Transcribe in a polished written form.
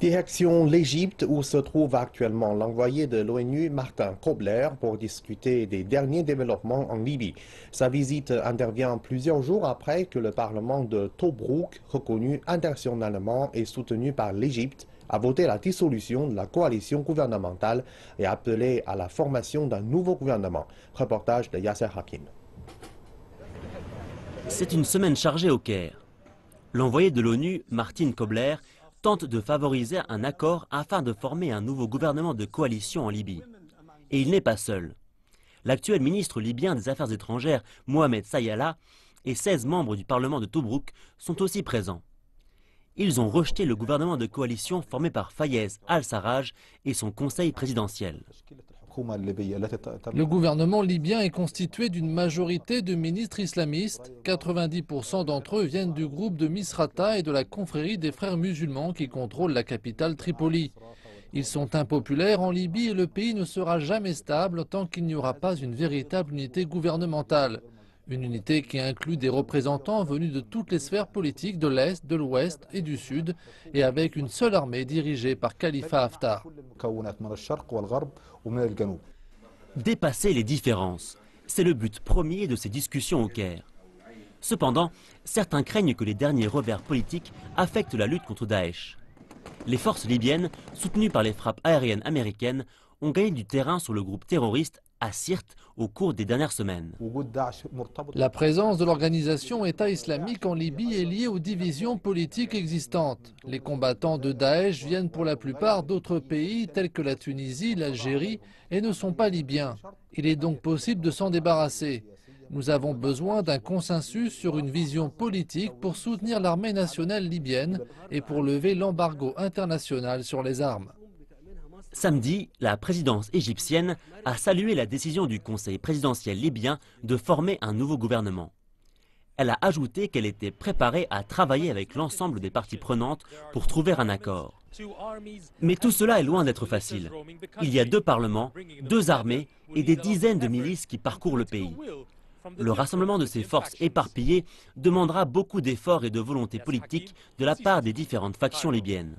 Direction l'Égypte où se trouve actuellement l'envoyé de l'ONU Martin Kobler pour discuter des derniers développements en Libye. Sa visite intervient plusieurs jours après que le Parlement de Tobrouk, reconnu internationalement et soutenu par l'Égypte, a voté la dissolution de la coalition gouvernementale et appelé à la formation d'un nouveau gouvernement. Reportage de Yasser Hakim. C'est une semaine chargée au Caire. L'envoyé de l'ONU, Martin Kobler, tente de favoriser un accord afin de former un nouveau gouvernement de coalition en Libye. Et il n'est pas seul. L'actuel ministre libyen des Affaires étrangères, Mohamed Sayala, et 16 membres du Parlement de Tobrouk sont aussi présents. Ils ont rejeté le gouvernement de coalition formé par Fayez al-Sarraj et son conseil présidentiel. Le gouvernement libyen est constitué d'une majorité de ministres islamistes. 90% d'entre eux viennent du groupe de Misrata et de la confrérie des frères musulmans qui contrôlent la capitale Tripoli. Ils sont impopulaires en Libye et le pays ne sera jamais stable tant qu'il n'y aura pas une véritable unité gouvernementale. Une unité qui inclut des représentants venus de toutes les sphères politiques de l'Est, de l'Ouest et du Sud, et avec une seule armée dirigée par Khalifa Haftar. Dépasser les différences, c'est le but premier de ces discussions au Caire. Cependant, certains craignent que les derniers revers politiques affectent la lutte contre Daesh. Les forces libyennes, soutenues par les frappes aériennes américaines, ont gagné du terrain sur le groupe terroriste à Sirte au cours des dernières semaines. La présence de l'organisation État islamique en Libye est liée aux divisions politiques existantes. Les combattants de Daesh viennent pour la plupart d'autres pays tels que la Tunisie, l'Algérie et ne sont pas libyens. Il est donc possible de s'en débarrasser. Nous avons besoin d'un consensus sur une vision politique pour soutenir l'armée nationale libyenne et pour lever l'embargo international sur les armes. Samedi, la présidence égyptienne a salué la décision du Conseil présidentiel libyen de former un nouveau gouvernement. Elle a ajouté qu'elle était préparée à travailler avec l'ensemble des parties prenantes pour trouver un accord. Mais tout cela est loin d'être facile. Il y a 2 parlements, 2 armées et des dizaines de milices qui parcourent le pays. Le rassemblement de ces forces éparpillées demandera beaucoup d'efforts et de volonté politique de la part des différentes factions libyennes.